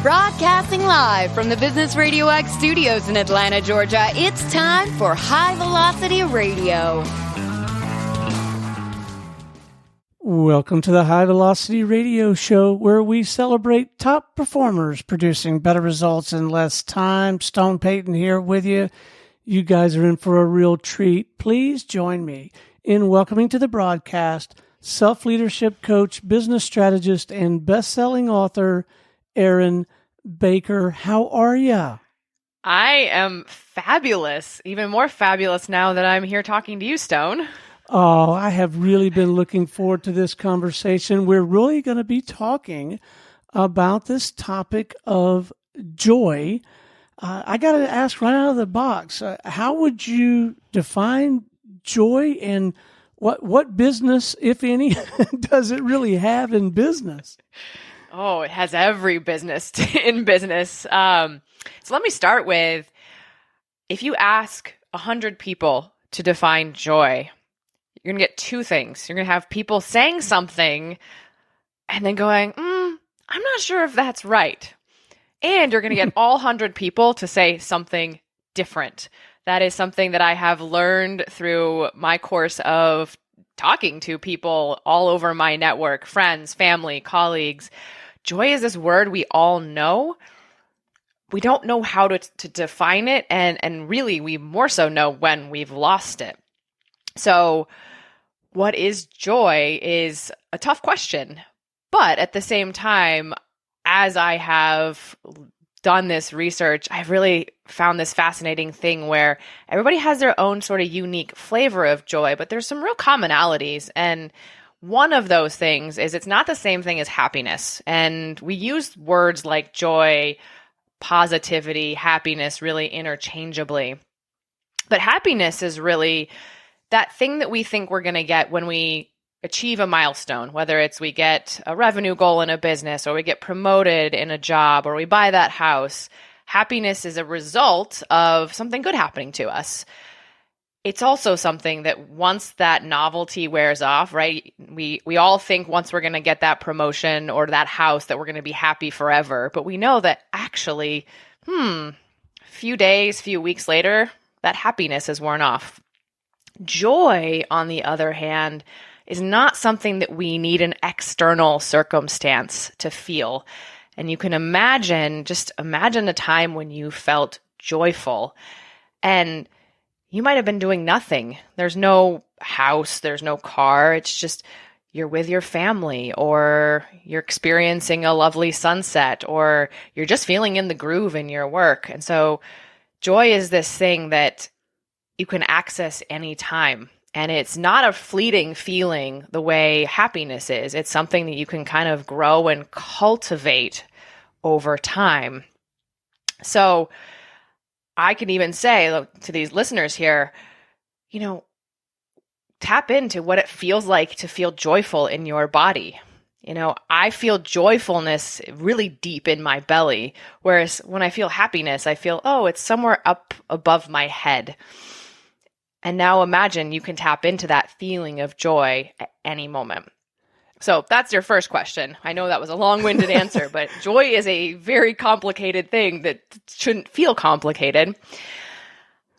Broadcasting live from the Business RadioX studios in Atlanta, Georgia, it's time for High Velocity Radio. Welcome to the High Velocity Radio Show, where we celebrate top performers producing better results in less time. Stone Payton here with you. You guys are in for a real treat. Please join me in welcoming to the broadcast Self-Leadership Coach, Business Strategist, and best-selling author, Erin Baker. How are ya? I am fabulous, even more fabulous now that I'm here talking to you, Stone. Oh, I have really been looking forward to this conversation. We're really going to be talking about this topic of joy. I got to ask right out of the box, how would you define joy, and what business, if any, does it really have in business? Oh, it has every business in business. So let me start with, if you ask 100 people to define joy, you're going to get two things. You're going to have people saying something and then going, I'm not sure if that's right. And you're going to get all 100 people to say something different. That is something that I have learned through my course of talking to people all over my network, friends, family, colleagues. Joy is this word we all know. We don't know how to define it, and really we more so know when we've lost it. So what is joy is a tough question. But at the same time, as I have done this research, I've really found this fascinating thing where everybody has their own sort of unique flavor of joy, but there's some real commonalities. And one of those things is it's not the same thing as happiness. And we use words like joy, positivity, happiness really interchangeably. But happiness is really that thing that we think we're going to get when we achieve a milestone, whether it's we get a revenue goal in a business, or we get promoted in a job, or we buy that house. Happiness is a result of something good happening to us. It's also something that once that novelty wears off, right? We all think once we're going to get that promotion or that house that we're going to be happy forever. But we know that actually, few days, few weeks later, that happiness has worn off. Joy, on the other hand, is not something that we need an external circumstance to feel. And you can imagine a time when you felt joyful, and you might have been doing nothing. There's no house, there's no car. It's just you're with your family, or you're experiencing a lovely sunset, or you're just feeling in the groove in your work. And so joy is this thing that you can access anytime. And it's not a fleeting feeling the way happiness is. It's something that you can kind of grow and cultivate over time. So I can even say to these listeners here, tap into what it feels like to feel joyful in your body. I feel joyfulness really deep in my belly, whereas when I feel happiness, I feel, it's somewhere up above my head. And now imagine you can tap into that feeling of joy at any moment. So that's your first question. I know that was a long-winded answer, but joy is a very complicated thing that shouldn't feel complicated.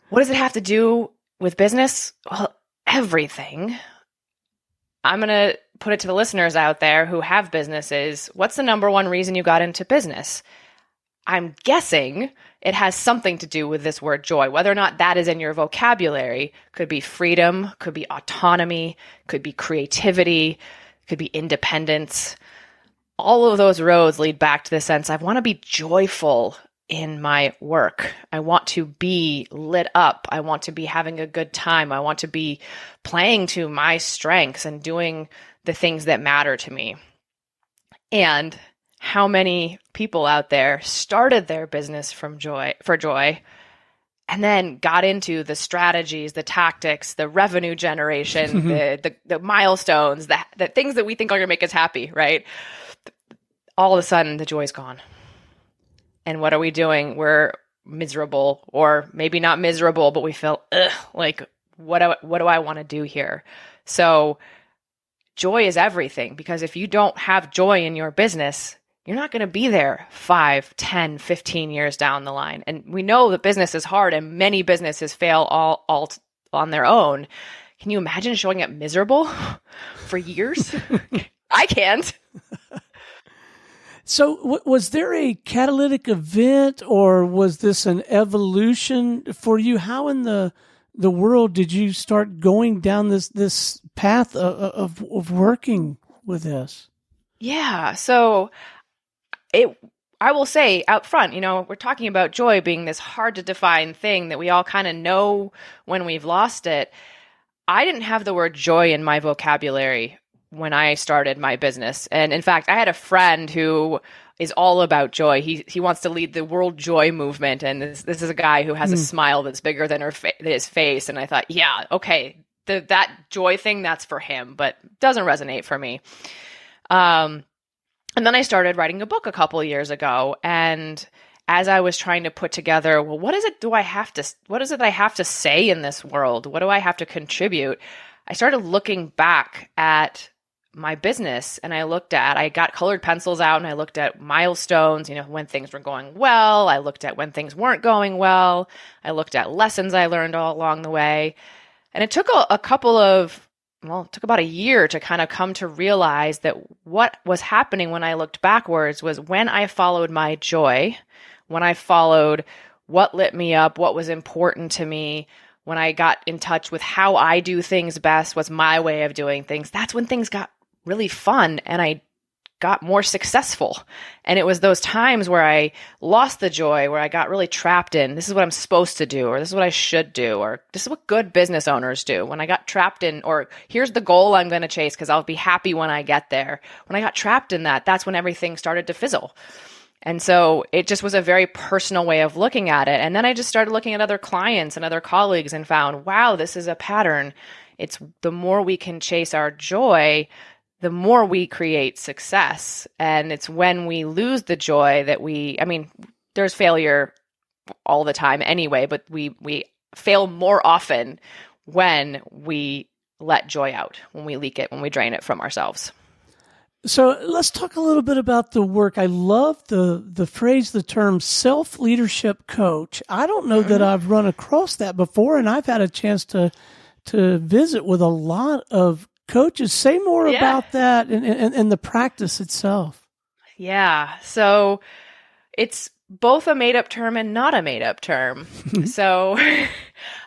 What does it have to do with business? Well, everything. I'm going to put it to the listeners out there who have businesses. What's the number one reason you got into business? I'm guessing it has something to do with this word joy. Whether or not that is in your vocabulary, could be freedom, could be autonomy, could be creativity, could be independence. All of those roads lead back to the sense I want to be joyful in my work. I want to be lit up. I want to be having a good time. I want to be playing to my strengths and doing the things that matter to me. And how many people out there started their business for joy, and then got into the strategies, the tactics, the revenue generation, the milestones, the things that we think are going to make us happy, right? All of a sudden, the joy's gone. And what are we doing? We're miserable, or maybe not miserable, but we feel, like, what do I want to do here? So joy is everything, because if you don't have joy in your business, you're not going to be there 5, 10, 15 years down the line. And we know that business is hard and many businesses fail all on their own. Can you imagine showing up miserable for years? I can't. So was there a catalytic event, or was this an evolution for you? How in the world did you start going down this path of working with this? Yeah. So I will say out front, we're talking about joy being this hard to define thing that we all kind of know when we've lost it. I didn't have the word joy in my vocabulary when I started my business. And in fact, I had a friend who is all about joy. He wants to lead the world joy movement. And this is a guy who has a smile that's bigger than his face. And I thought, yeah, okay, that joy thing, that's for him, but doesn't resonate for me. And then I started writing a book a couple of years ago. And as I was trying to put together, well, what is it I have to say in this world? What do I have to contribute? I started looking back at my business, and I got colored pencils out and I looked at milestones, when things were going well. I looked at when things weren't going well. I looked at lessons I learned all along the way. And it took it took about a year to kind of come to realize that what was happening when I looked backwards was when I followed my joy, when I followed what lit me up, what was important to me, when I got in touch with how I do things best, what's my way of doing things, that's when things got really fun and I got more successful. And it was those times where I lost the joy, where I got really trapped in, this is what I'm supposed to do, or this is what I should do, or this is what good business owners do. When I got trapped in, or here's the goal I'm going to chase because I'll be happy when I get there. When I got trapped in that, that's when everything started to fizzle. And so it just was a very personal way of looking at it. And then I just started looking at other clients and other colleagues and found, wow, this is a pattern. It's the more we can chase our joy, the more we create success. And it's when we lose the joy that there's failure all the time anyway, but we fail more often when we let joy out, when we leak it, when we drain it from ourselves. So let's talk a little bit about the work. I love the phrase, the term self-leadership coach. I don't know that I've run across that before, and I've had a chance to visit with a lot of coaches. Say more about that and the practice itself. Yeah. So it's both a made-up term and not a made-up term. So,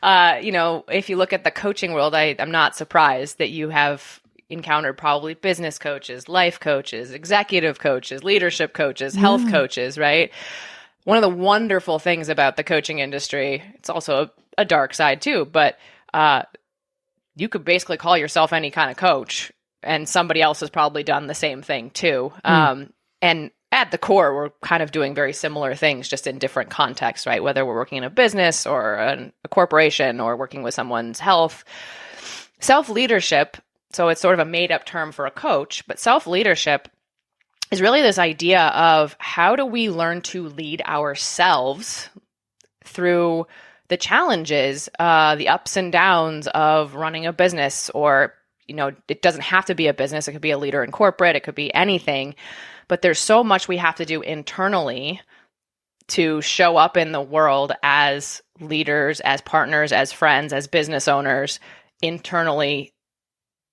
if you look at the coaching world, I'm not surprised that you have encountered probably business coaches, life coaches, executive coaches, leadership coaches, health coaches, right? One of the wonderful things about the coaching industry, it's also a dark side too, but you could basically call yourself any kind of coach, and somebody else has probably done the same thing too. And at the core, we're kind of doing very similar things, just in different contexts, right? Whether we're working in a business or a corporation or working with someone's health. Self-leadership, so it's sort of a made-up term for a coach, but self-leadership is really this idea of how do we learn to lead ourselves through the challenges, the ups and downs of running a business, or, it doesn't have to be a business. It could be a leader in corporate. It could be anything, but there's so much we have to do internally to show up in the world as leaders, as partners, as friends, as business owners, internally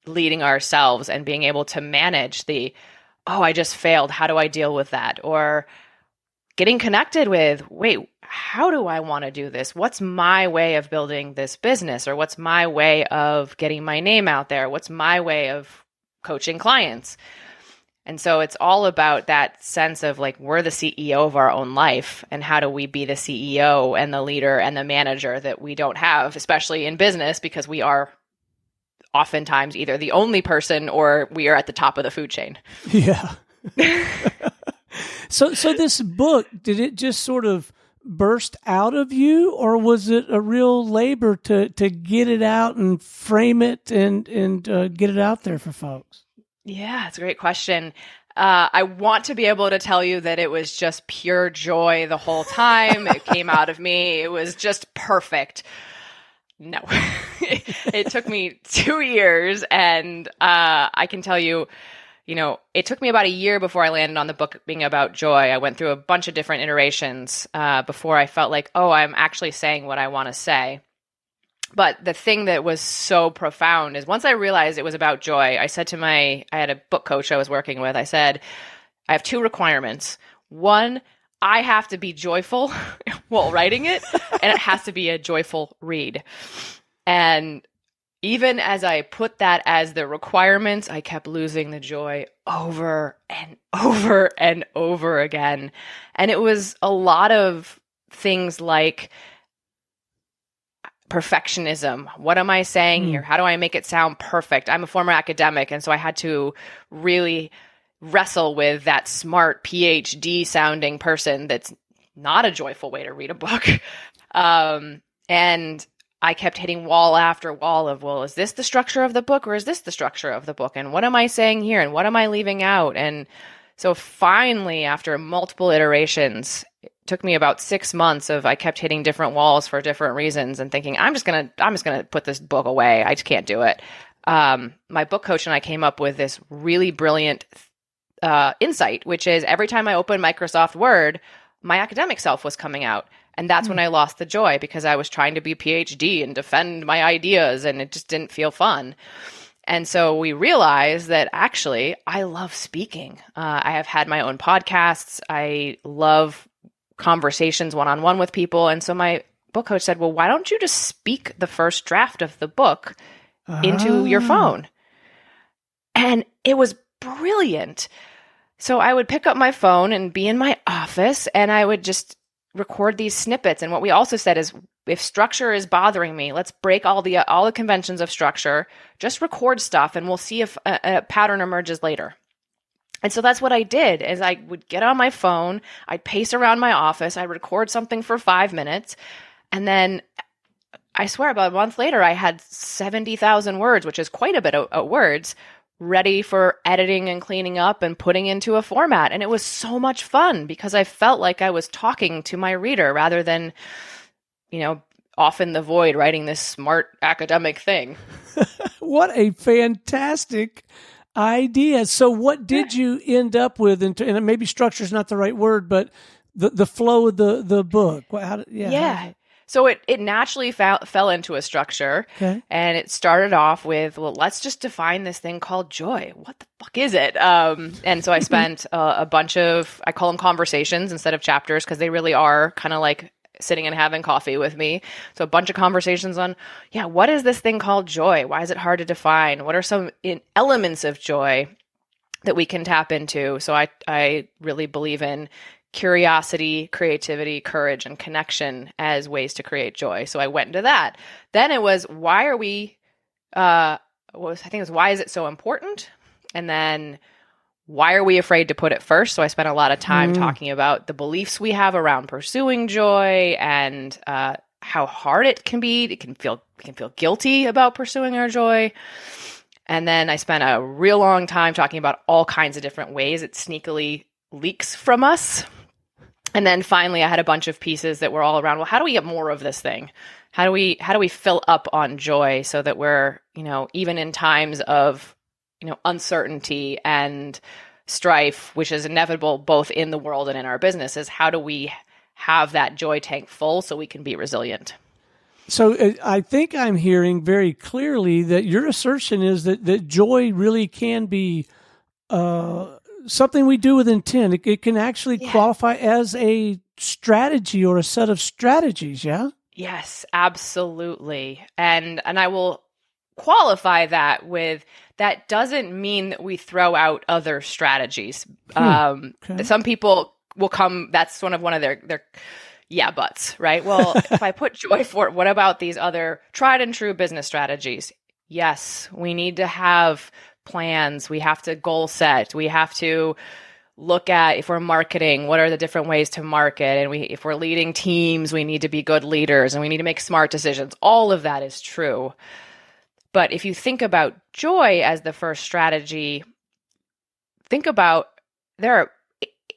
leading ourselves and being able to manage I just failed. How do I deal with that? Or getting connected with, wait, how do I want to do this? What's my way of building this business? Or what's my way of getting my name out there? What's my way of coaching clients? And so it's all about that sense of we're the CEO of our own life, and how do we be the CEO and the leader and the manager that we don't have, especially in business, because we are oftentimes either the only person or we are at the top of the food chain. Yeah. So this book, did it just sort of burst out of you, or was it a real labor to get it out and frame it and get it out there for folks? Yeah, it's a great question. I want to be able to tell you that it was just pure joy the whole time. It came out of me. It was just perfect. No, it took me 2 years, and I can tell you, it took me about a year before I landed on the book being about joy. I went through a bunch of different iterations before I felt like, oh, I'm actually saying what I want to say. But the thing that was so profound is once I realized it was about joy, I said to I had a book coach I was working with, I said, I have two requirements. One, I have to be joyful while writing it, and it has to be a joyful read. And even as I put that as the requirements, I kept losing the joy over and over and over again. And it was a lot of things like perfectionism. What am I saying here? How do I make it sound perfect? I'm a former academic, and so I had to really wrestle with that smart PhD sounding person that's not a joyful way to read a book. And I kept hitting wall after wall of, well, is this the structure of the book or is this the structure of the book? And what am I saying here? And what am I leaving out? And so finally, after multiple iterations, it took me about 6 months I kept hitting different walls for different reasons and thinking, I'm just going to put this book away. I just can't do it. My book coach and I came up with this really brilliant insight, which is every time I opened Microsoft Word, my academic self was coming out. And that's when I lost the joy because I was trying to be PhD and defend my ideas and it just didn't feel fun. And so we realized that actually I love speaking. I have had my own podcasts. I love conversations one-on-one with people. And so my book coach said, well, why don't you just speak the first draft of the book into your phone? And it was brilliant. So I would pick up my phone and be in my office and I would just record these snippets. And what we also said is if structure is bothering me, let's break all the conventions of structure, just record stuff and we'll see if a pattern emerges later. And so that's what I did is I would get on my phone, I'd pace around my office, I'd record something for 5 minutes. And then I swear about a month later, I had 70,000 words, which is quite a bit of words, ready for editing and cleaning up and putting into a format. And it was so much fun because I felt like I was talking to my reader rather than, off in the void writing this smart academic thing. What a fantastic idea. So what did you end up with? And maybe structure is not the right word, but the flow of the book. So it naturally fell into a structure. Okay. And it started off with, well, let's just define this thing called joy. What the fuck is it? And so I spent a bunch of, I call them conversations instead of chapters because they really are kind of like sitting and having coffee with me. So a bunch of conversations on, what is this thing called joy? Why is it hard to define? What are some elements of joy that we can tap into? So I really believe in curiosity, creativity, courage, and connection as ways to create joy. So I went into that. Then it was, why is it so important? And then why are we afraid to put it first? So I spent a lot of time talking about the beliefs we have around pursuing joy and how hard it can be. We can feel guilty about pursuing our joy. And then I spent a real long time talking about all kinds of different ways it sneakily leaks from us. And then finally, I had a bunch of pieces that were all around, well, how do we get more of this thing? How do we fill up on joy so that we're, even in times of, uncertainty and strife, which is inevitable both in the world and in our businesses, how do we have that joy tank full so we can be resilient? So I think I'm hearing very clearly that your assertion is that joy really can be something we do with intent. It can actually qualify as a strategy or a set of strategies, yeah? Yes, absolutely. And I will qualify that with, that doesn't mean that we throw out other strategies. Okay. Some people will come, that's one of their buts, right? Well, if I put joy for it, what about these other tried and true business strategies? Yes, we need to have plans. We have to goal set. We have to look at, if we're marketing, what are the different ways to market? And if we're leading teams, we need to be good leaders and we need to make smart decisions. All of that is true. But if you think about joy as the first strategy, think about there are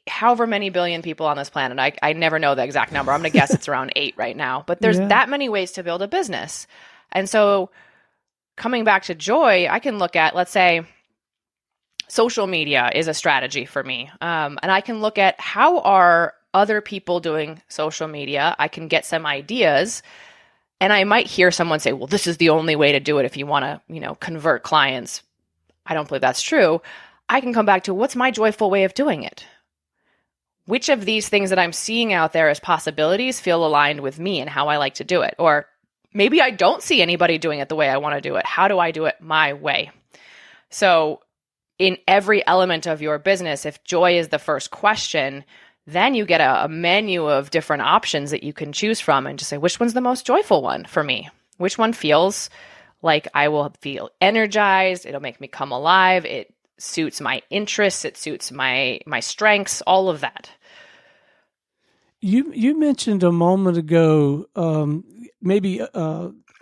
however many billion people on this planet. I never know the exact number. I'm going to guess it's around 8 right now. But there's that many ways to build a business. And so coming back to joy, I can look at, let's say, social media is a strategy for me. And I can look at how are other people doing social media. I can get some ideas, and I might hear someone say, well, this is the only way to do it if you want to, convert clients. I don't believe that's true. I can come back to what's my joyful way of doing it? Which of these things that I'm seeing out there as possibilities feel aligned with me and how I like to do it? Or maybe I don't see anybody doing it the way I want to do it. How do I do it my way? So in every element of your business, if joy is the first question, then you get a menu of different options that you can choose from and just say, which one's the most joyful one for me? Which one feels like I will feel energized? It'll make me come alive. It suits my interests. It suits my strengths, all of that. You mentioned a moment ago, maybe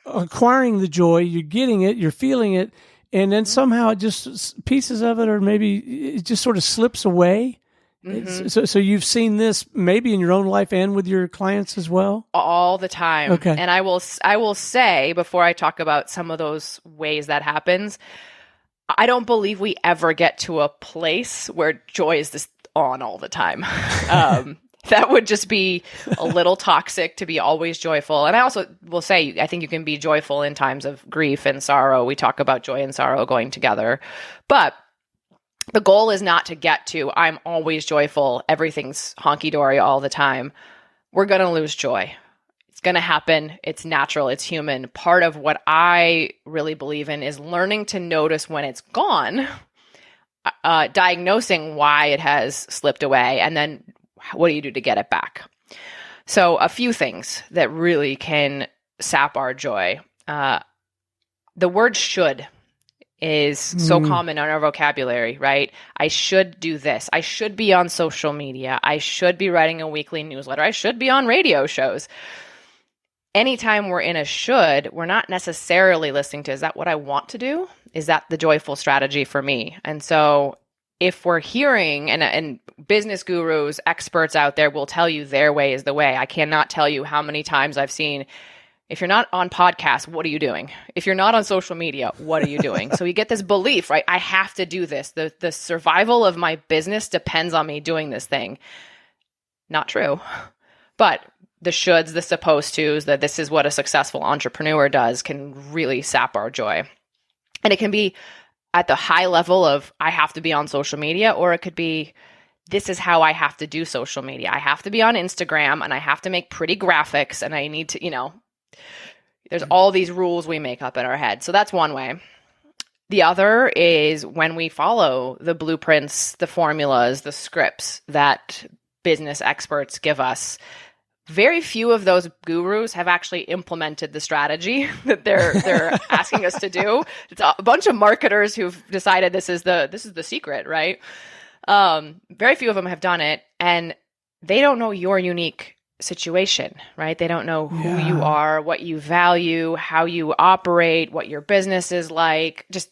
acquiring the joy, you're getting it, you're feeling it, and then somehow it just, pieces of it, or maybe it just sort of slips away. Mm-hmm. So you've seen this maybe in your own life and with your clients as well? All the time. Okay. And I will say, before I talk about some of those ways that happens, I don't believe we ever get to a place where joy is just on all the time. That would just be a little toxic to be always joyful. And I also will say, I think you can be joyful in times of grief and sorrow. We talk about joy and sorrow going together. But the goal is not to get to, I'm always joyful, everything's honky-dory all the time. We're going to lose joy. It's going to happen. It's natural. It's human. Part of what I really believe in is learning to notice when it's gone, diagnosing why it has slipped away, and then what do you do to get it back? So a few things that really can sap our joy. The word should is so common in our vocabulary, right? I should do this. I should be on social media. I should be writing a weekly newsletter. I should be on radio shows. Anytime we're in a should, we're not necessarily listening to, is that what I want to do? Is that the joyful strategy for me? And so if we're hearing, and business gurus, experts out there will tell you their way is the way. I cannot tell you how many times I've seen, if you're not on podcasts, what are you doing? If you're not on social media, what are you doing? So you get this belief, right? I have to do this. The survival of my business depends on me doing this thing. Not true. But the shoulds, the supposed tos, that this is what a successful entrepreneur does can really sap our joy. And it can be at the high level of, I have to be on social media, or it could be, this is how I have to do social media. I have to be on Instagram and I have to make pretty graphics and I need to, there's all these rules we make up in our head. So that's one way. The other is when we follow the blueprints, the formulas, the scripts that business experts give us. Very few of those gurus have actually implemented the strategy that they're asking us to do. It's a bunch of marketers who've decided this is the secret, right? Very few of them have done it, and they don't know your unique situation, right? They don't know who you are, what you value, how you operate, what your business is like. Just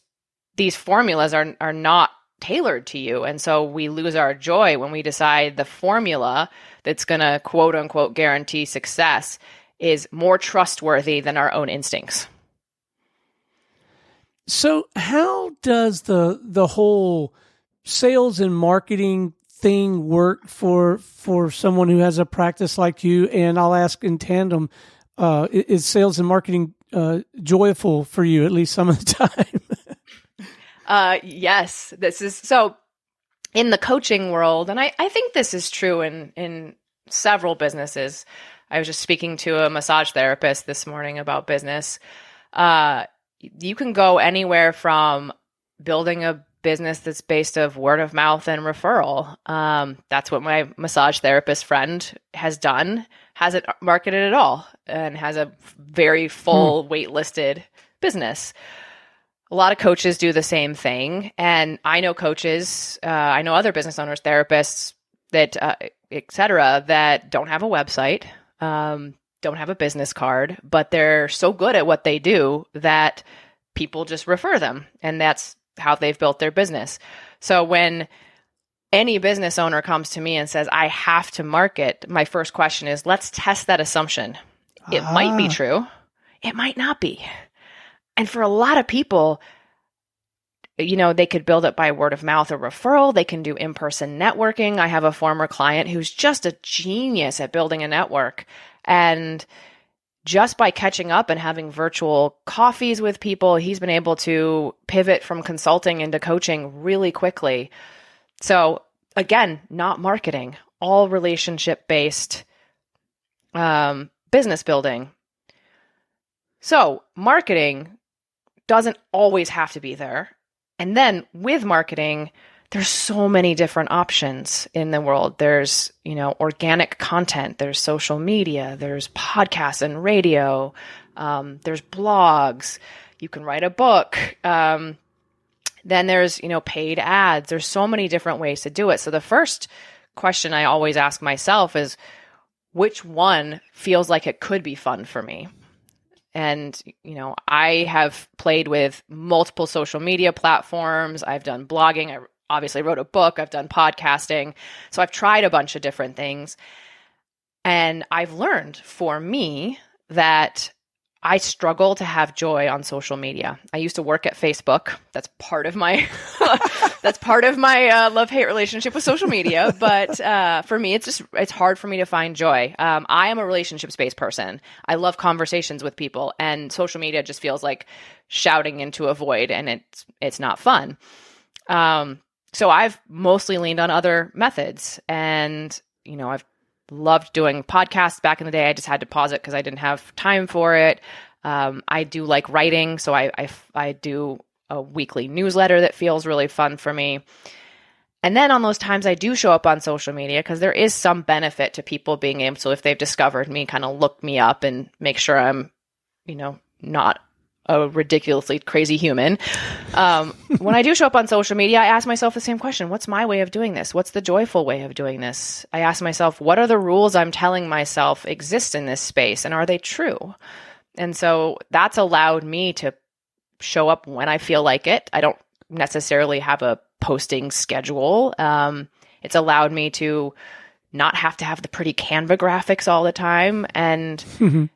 these formulas are not tailored to you. And so we lose our joy when we decide the formula that's going to quote unquote guarantee success is more trustworthy than our own instincts. So how does the whole sales and marketing thing work for someone who has a practice like you? And I'll ask in tandem, is sales and marketing joyful for you, at least some of the time? Yes, this is so in the coaching world. And I think this is true in several businesses. I was just speaking to a massage therapist this morning about business. You can go anywhere from building a business that's based of word of mouth and referral. That's what my massage therapist friend has done, hasn't marketed at all, and has a very full waitlisted business. A lot of coaches do the same thing. And I know coaches, I know other business owners, therapists, that, et cetera, that don't have a website, don't have a business card, but they're so good at what they do that people just refer them. And that's how they've built their business. So when any business owner comes to me and says, I have to market, my first question is, let's test that assumption. It might be true. It might not be. And for a lot of people, they could build it by word of mouth or referral. They can do in-person networking. I have a former client who's just a genius at building a network. And just by catching up and having virtual coffees with people, he's been able to pivot from consulting into coaching really quickly. So again, not marketing, all relationship-based business building. So marketing doesn't always have to be there. And then with marketing, there's so many different options in the world. There's, organic content, there's social media, there's podcasts and radio, there's blogs, you can write a book. Then there's, paid ads. There's so many different ways to do it. So the first question I always ask myself is, which one feels like it could be fun for me? And, I have played with multiple social media platforms. I've done blogging. I obviously wrote a book. I've done podcasting. So I've tried a bunch of different things. And I've learned for me that I struggle to have joy on social media. I used to work at Facebook. That's part of my love-hate relationship with social media. But for me, it's hard for me to find joy. I am a relationships-based person. I love conversations with people, and social media just feels like shouting into a void, and it's not fun. So I've mostly leaned on other methods, and I've loved doing podcasts back in the day. I just had to pause it because I didn't have time for it. I do like writing, so I do a weekly newsletter that feels really fun for me. And then on those times I do show up on social media, because there is some benefit to people being able to, if they've discovered me, kind of look me up and make sure I'm, not a ridiculously crazy human. When I do show up on social media, I ask myself the same question. What's my way of doing this? What's the joyful way of doing this? I ask myself, what are the rules I'm telling myself exist in this space, and are they true? And so that's allowed me to show up when I feel like it. I don't necessarily have a posting schedule. It's allowed me to not have to have the pretty Canva graphics all the time. And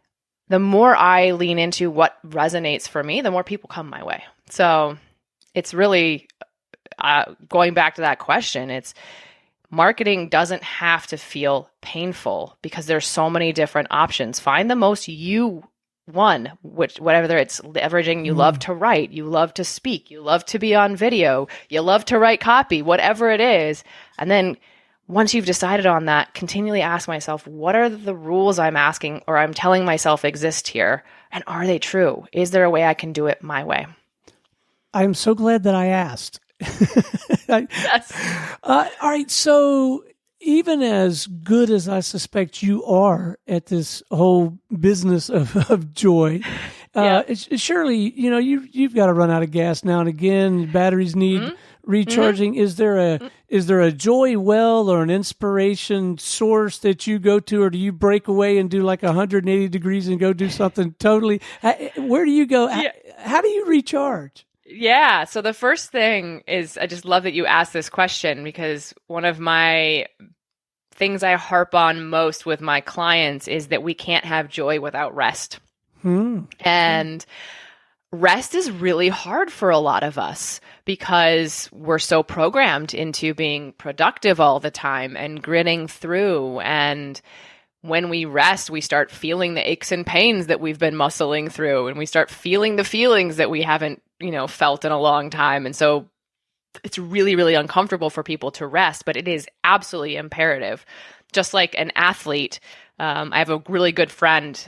the more I lean into what resonates for me, the more people come my way. So it's really going back to that question. It's marketing doesn't have to feel painful, because there's so many different options. Find the most you one, whatever it's leveraging. You love to write, you love to speak, you love to be on video, you love to write copy, whatever it is. And then once you've decided on that, continually ask myself, what are the rules I'm asking or I'm telling myself exist here? And are they true? Is there a way I can do it my way? I'm so glad that I asked. Yes. All right. So even as good as I suspect you are at this whole business of joy, surely, you've got to run out of gas now and again. Batteries need recharging. Is there a joy well or an inspiration source that you go to, or do you break away and do like 180 degrees and go do something totally? Where do you go? Yeah. How do you recharge? Yeah. So the first thing is, I just love that you asked this question, because one of my things I harp on most with my clients is that we can't have joy without rest. And rest is really hard for a lot of us, because we're so programmed into being productive all the time and gritting through. And when we rest, we start feeling the aches and pains that we've been muscling through, and we start feeling the feelings that we haven't, felt in a long time. And so it's really, really uncomfortable for people to rest, but it is absolutely imperative. Just like an athlete, I have a really good friend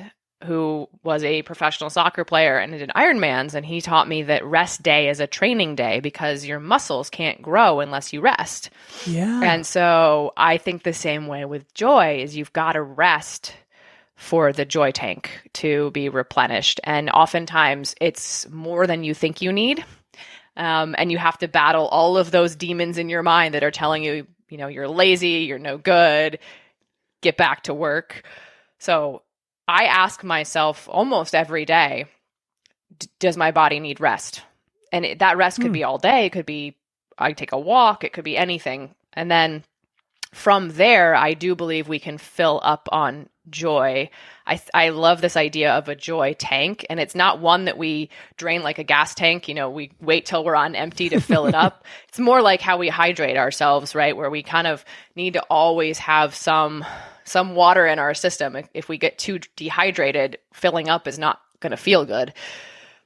who was a professional soccer player and did Ironmans, and he taught me that rest day is a training day, because your muscles can't grow unless you rest. Yeah. And so I think the same way with joy is you've got to rest for the joy tank to be replenished. And oftentimes it's more than you think you need. And you have to battle all of those demons in your mind that are telling you, you're lazy, you're no good, get back to work. So I ask myself almost every day, does my body need rest? And that rest could be all day. It could be I take a walk. It could be anything. And then from there, I do believe we can fill up on joy. I love this idea of a joy tank, and it's not one that we drain like a gas tank. We wait till we're on empty to fill it up. It's more like how we hydrate ourselves, right? Where we kind of need to always have some water in our system. If we get too dehydrated, filling up is not going to feel good.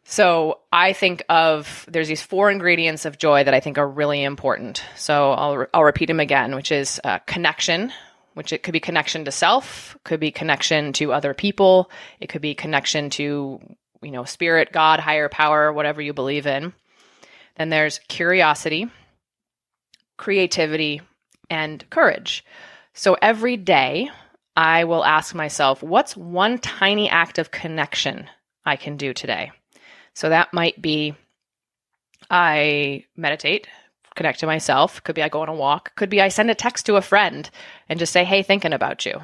So I think there's these 4 ingredients of joy that I think are really important. So I'll repeat them again, which is connection, which it could be connection to self, could be connection to other people. It could be connection to, spirit, God, higher power, whatever you believe in. Then there's curiosity, creativity, and courage. So every day I will ask myself, what's one tiny act of connection I can do today? So that might be I meditate, connect to myself. Could be I go on a walk. Could be I send a text to a friend and just say, hey, thinking about you.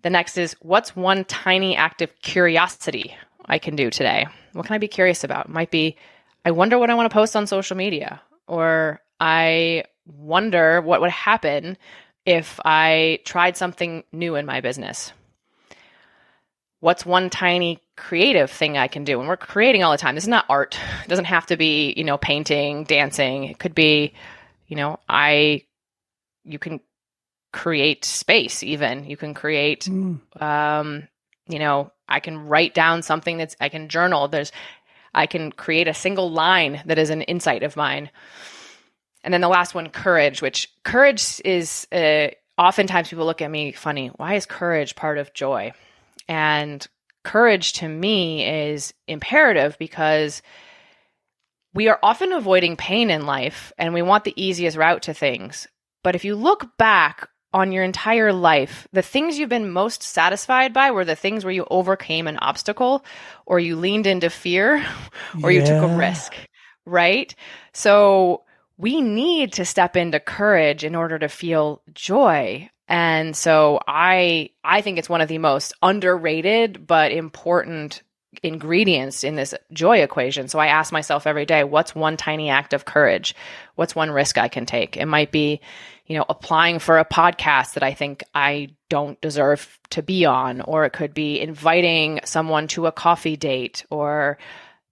The next is, what's one tiny act of curiosity I can do today? What can I be curious about? It might be, I wonder what I want to post on social media, or I wonder what would happen if I tried something new in my business. What's one tiny creative thing I can do? And we're creating all the time. This is not art. It doesn't have to be, painting, dancing. It could be, you can create space even. You can create, I can write down something I can journal. I can create a single line that is an insight of mine. And then the last one, courage, which courage is, oftentimes people look at me funny. Why is courage part of joy? And courage to me is imperative because we are often avoiding pain in life and we want the easiest route to things. But if you look back on your entire life, the things you've been most satisfied by were the things where you overcame an obstacle, or you leaned into fear, or you took a risk, right? So we need to step into courage in order to feel joy. And so I think it's one of the most underrated but important ingredients in this joy equation. So I ask myself every day, what's one tiny act of courage? What's one risk I can take? It might be, applying for a podcast that I think I don't deserve to be on, or it could be inviting someone to a coffee date, or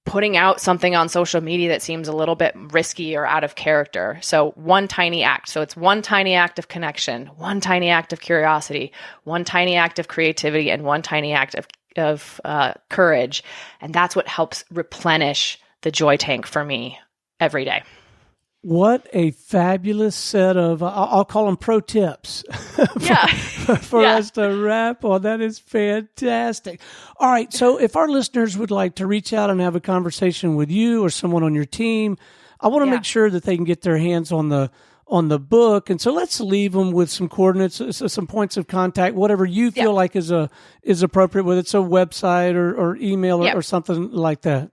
putting out something on social media that seems a little bit risky or out of character. So one tiny act. So it's one tiny act of connection, one tiny act of curiosity, one tiny act of creativity, and one tiny act of courage. And that's what helps replenish the joy tank for me every day. What a fabulous set of, I'll call them pro tips for us to wrap on. That is fantastic. All right. So if our listeners would like to reach out and have a conversation with you or someone on your team, I want to make sure that they can get their hands on the book. And so let's leave them with some coordinates, some points of contact, whatever you feel like is appropriate with it. So website or email or something like that.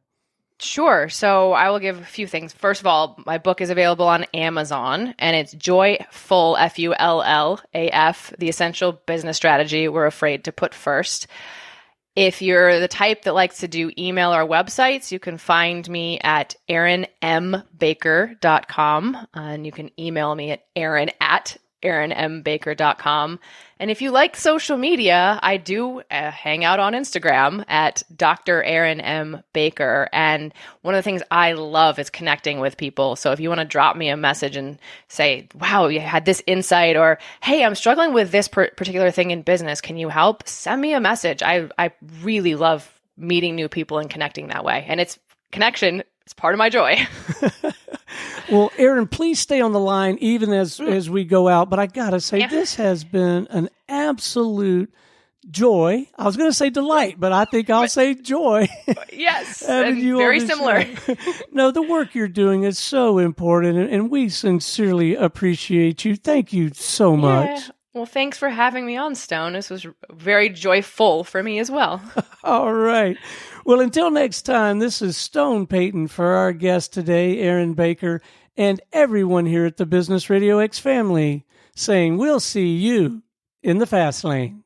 Sure. So I will give a few things. First of all, my book is available on Amazon, and it's Joyful, F-U-L-L-A-F, The Essential Business Strategy We're Afraid to Put First. If you're the type that likes to do email or websites, you can find me at erinmbaker.com, and you can email me at erinmbaker.com. And if you like social media, I do hang out on Instagram at Dr. Erin M. Baker. And one of the things I love is connecting with people. So if you want to drop me a message and say, wow, you had this insight, or, hey, I'm struggling with this particular thing in business, can you help? Send me a message. I really love meeting new people and connecting that way. And connection is part of my joy. Well, Erin, please stay on the line even as we go out. But I got to say, this has been an absolute joy. I was going to say delight, but I think I'll say joy. Yes, and very similar. No, the work you're doing is so important, and we sincerely appreciate you. Thank you so much. Yeah. Well, thanks for having me on, Stone. This was very joyful for me as well. All right. Well, until next time, this is Stone Payton for our guest today, Erin Baker, and everyone here at the Business RadioX family saying we'll see you in the fast lane.